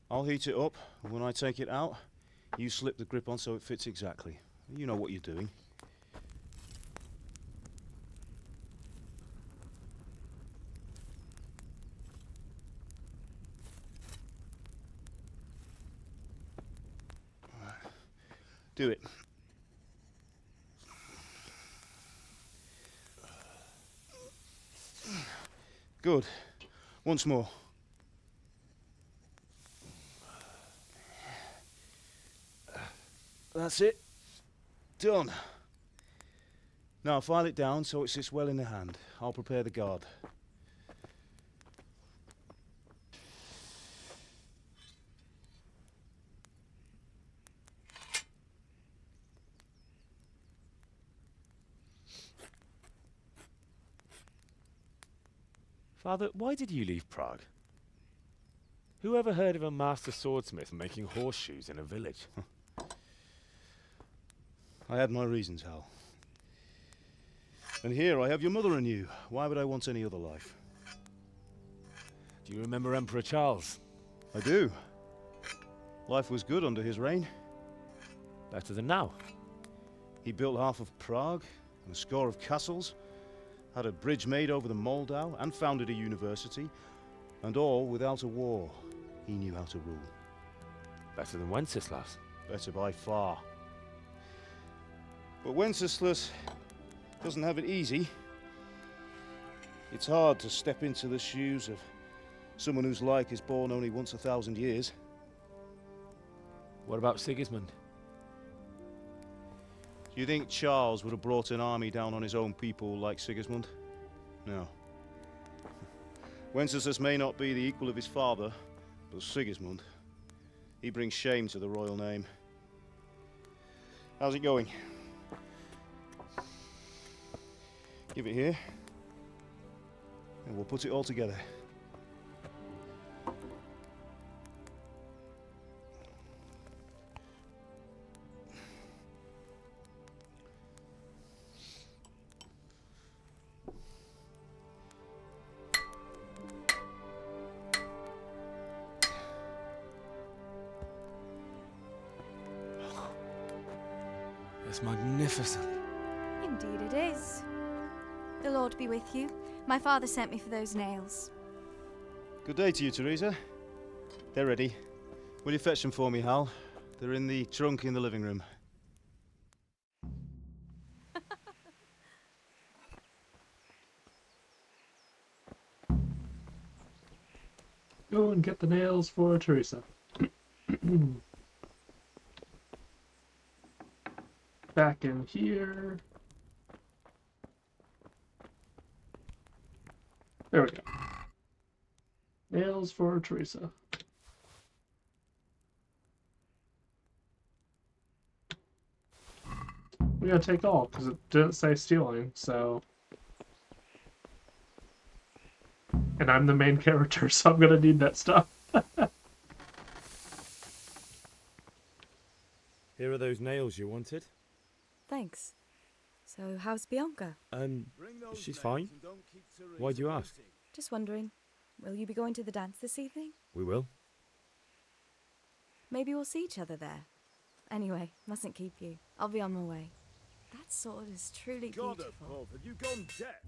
Speaker 5: I'll heat it up, and when I take it out, you slip the grip on so it fits exactly. You know what you're doing. Do it. Good. Once more. That's it. Done. Now file it down so it sits well in the hand. I'll prepare the guard.
Speaker 11: Father, why did you leave Prague? Who ever heard of a master swordsmith making horseshoes in a village?
Speaker 5: I had my reasons, Hal. And here I have your mother and you. Why would I want any other life?
Speaker 11: Do you remember Emperor Charles?
Speaker 5: I do. Life was good under his reign.
Speaker 11: Better than now.
Speaker 5: He built half of Prague and a score of castles, had a bridge made over the Moldau, and founded a university, and all without a war. He knew how to rule.
Speaker 11: Better than Wenceslas.
Speaker 5: Better by far. But Wenceslas doesn't have it easy. It's hard to step into the shoes of someone whose like is born only once 1,000 years.
Speaker 11: What about Sigismund?
Speaker 5: Do you think Charles would have brought an army down on his own people like Sigismund? No. Wenceslas may not be the equal of his father, but Sigismund, he brings shame to the royal name. How's it going? Give it here, and we'll put it all together.
Speaker 21: It's magnificent.
Speaker 8: Indeed it is. The Lord be with you. My father sent me for those nails.
Speaker 5: Good day to you, Teresa. They're ready. Will you fetch them for me, Hal? They're in the trunk in the living room.
Speaker 1: Go and get the nails for Teresa. Back in here. There we go. Nails for Teresa. We're gonna take all, because it didn't say stealing, so... And I'm the main character, so I'm gonna need that stuff.
Speaker 11: Here are those nails you wanted.
Speaker 22: Thanks. So, how's Bianca?
Speaker 11: She's fine. Why do you ask?
Speaker 22: Just wondering, will you be going to the dance this evening?
Speaker 11: We will.
Speaker 22: Maybe we'll see each other there. Anyway, mustn't keep you. I'll be on my way. That sword is truly beautiful.
Speaker 5: Have you gone deaf?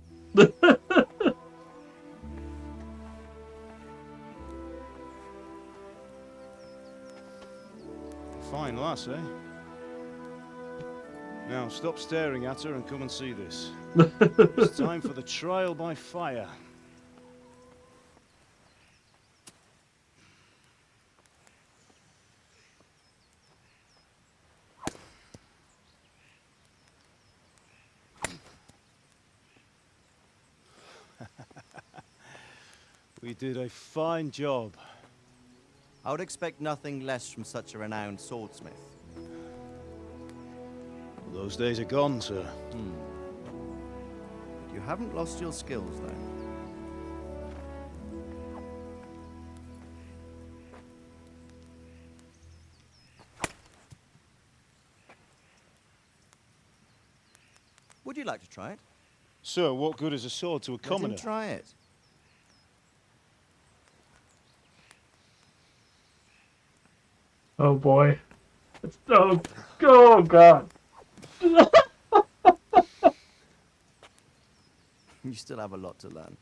Speaker 5: Fine lass, eh? Now stop staring at her and come and see this. It's time for the trial by fire. We did a fine job.
Speaker 23: I would expect nothing less from such a renowned swordsmith.
Speaker 5: Well, those days are gone, sir.
Speaker 23: But you haven't lost your skills, though. Would you like to try it?
Speaker 5: Sir, what good is a sword to a commoner?
Speaker 23: Let him try it.
Speaker 1: Oh boy. Oh god.
Speaker 23: You still have a lot to learn.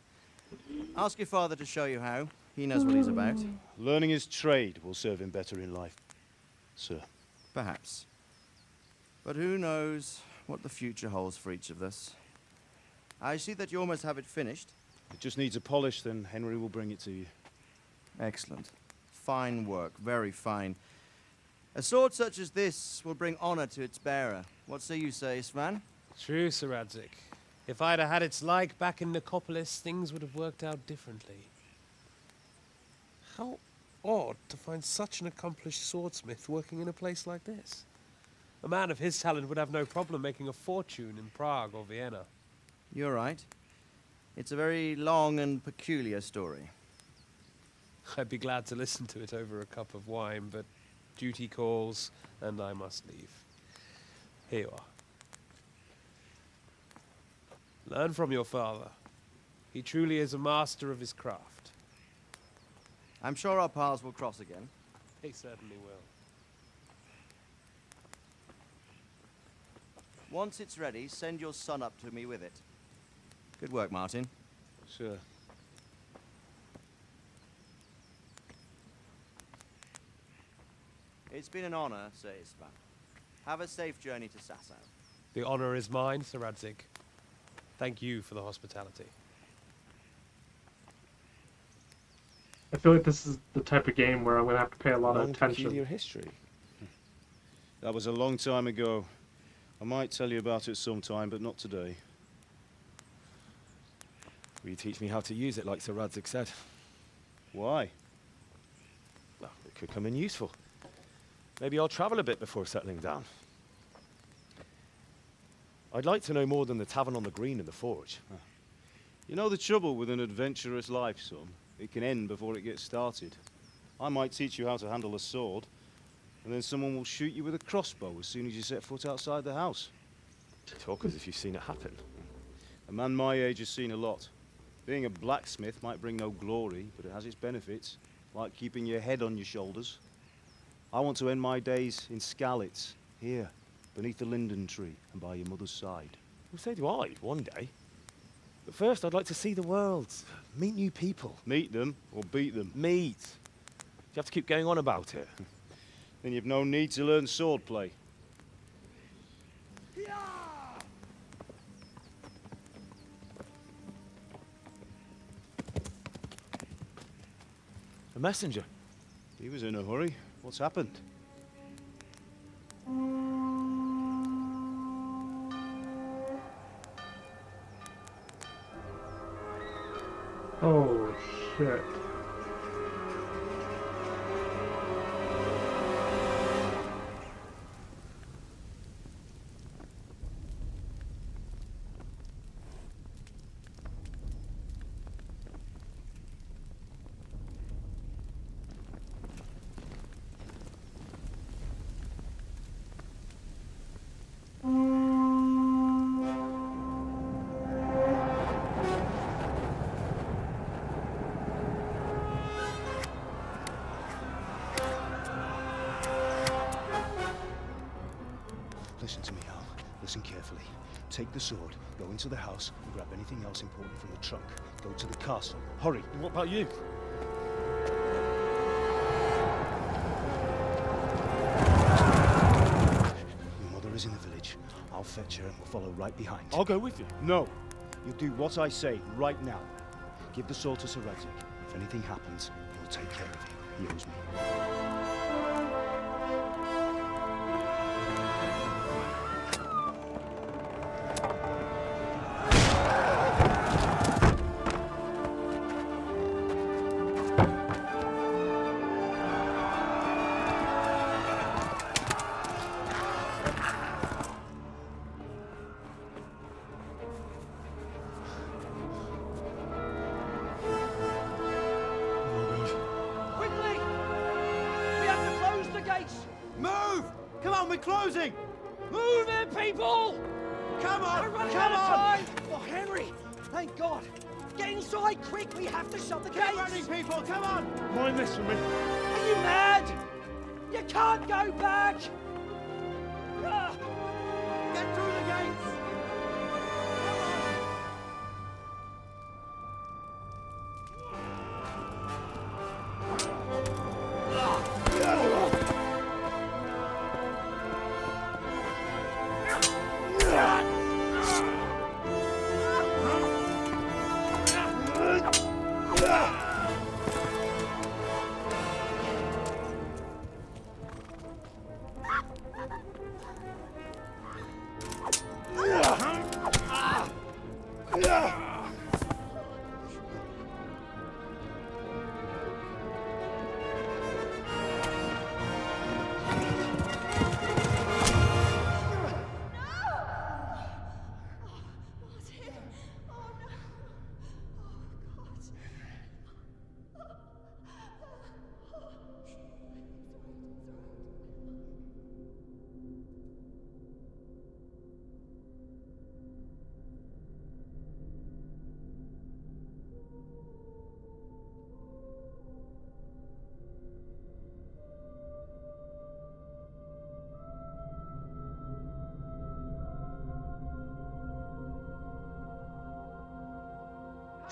Speaker 23: Ask your father to show you how. He knows what he's about.
Speaker 5: Learning his trade will serve him better in life, sir.
Speaker 23: Perhaps. But who knows what the future holds for each of us. I see that you almost have it finished.
Speaker 5: It just needs a polish, then Henry will bring it to you.
Speaker 23: Excellent. Fine work, very fine. A sword such as this will bring honor to its bearer. What say you, Svan?
Speaker 20: True, Sir Radzik. If I'd have had its like back in Nicopolis, things would have worked out differently. How odd to find such an accomplished swordsmith working in a place like this. A man of his talent would have no problem making a fortune in Prague or Vienna.
Speaker 23: You're right. It's a very long and peculiar story.
Speaker 20: I'd be glad to listen to it over a cup of wine, but duty calls, and I must leave. Here you are. Learn from your father. He truly is a master of his craft.
Speaker 23: I'm sure our paths will cross again.
Speaker 20: They certainly will.
Speaker 23: Once it's ready, send your son up to me with it. Good work, Martin.
Speaker 5: Sure.
Speaker 23: It's been an honor, Sir Ispan. Have a safe journey to Sasau.
Speaker 20: The honor is mine, Sir Radzig. Thank you for the hospitality.
Speaker 1: I feel like this is the type of game where I'm going to have to pay a lot of attention.
Speaker 5: Peculiar history. That was a long time ago. I might tell you about it sometime, but not today.
Speaker 11: Will you teach me how to use it like Sir Radzig said?
Speaker 5: Why?
Speaker 11: Well, it could come in useful. Maybe I'll travel a bit before settling down. I'd like to know more than the tavern on the green and the forge.
Speaker 5: You know the trouble with an adventurous life, son? It can end before it gets started. I might teach you how to handle a sword, and then someone will shoot you with a crossbow as soon as you set foot outside the house.
Speaker 11: Talk as if you've seen it happen.
Speaker 5: A man my age has seen a lot. Being a blacksmith might bring no glory, but it has its benefits, like keeping your head on your shoulders. I want to end my days in Skalitz, here, beneath the linden tree and by your mother's side.
Speaker 11: Well, so do I, one day. But first, I'd like to see the world, meet new people.
Speaker 5: Meet them or beat them?
Speaker 11: Meet. You have to keep going on about it.
Speaker 5: Then you've no need to learn swordplay.
Speaker 11: A messenger.
Speaker 5: He was in a hurry. What's happened?
Speaker 1: Oh, shit.
Speaker 5: Listen to me, Al. Listen carefully. Take the sword, go into the house, and grab anything else important from the trunk. Go to the castle. Hurry!
Speaker 11: And what about you?
Speaker 5: Your mother is in the village. I'll fetch her and we'll follow right behind.
Speaker 11: I'll go with you.
Speaker 5: No. You'll do what I say right now. Give the sword to Sir Radzig. If anything happens, he'll take care of you. He owes me.
Speaker 4: Quickly! We have to close the gates!
Speaker 23: Move! Come on, we're closing!
Speaker 4: Move it, people!
Speaker 23: Come on!
Speaker 4: We're running
Speaker 23: Come
Speaker 4: out of
Speaker 23: on!
Speaker 4: time! Oh, Henry! Thank God! Get inside, quick! We have to shut the gates!
Speaker 23: Get running, people! Come on!
Speaker 11: Mind this for me.
Speaker 4: Are you mad? You can't go back! Ah!
Speaker 23: Get through the gates!
Speaker 4: Ah!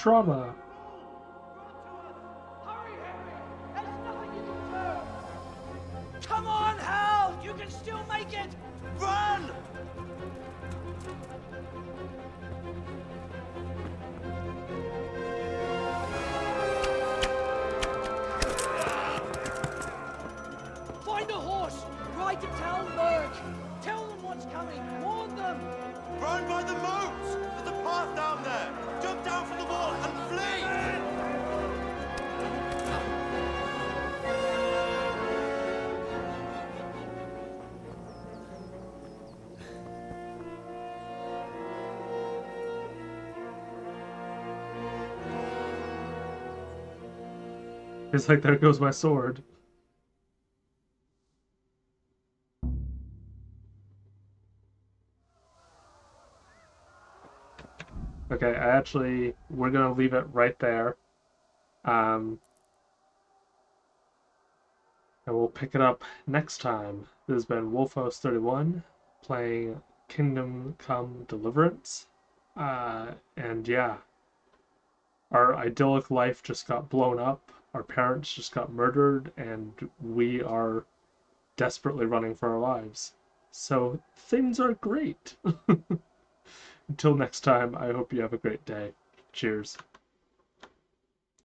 Speaker 1: Trauma.
Speaker 4: Come on, Hal! You can still make it! Run! Find a horse! Ride to town, Lurch! Tell them what's coming! Warn them!
Speaker 6: Run by the moats! There's a path down there! Jump down from the wall and flee!
Speaker 1: It's like, there goes my sword. Okay, we're gonna leave it right there. And we'll pick it up next time. This has been Wolfhouse31 playing Kingdom Come Deliverance. And yeah, our idyllic life just got blown up. Our parents just got murdered, and we are desperately running for our lives. So things are great. Until next time, I hope you have a great day. Cheers.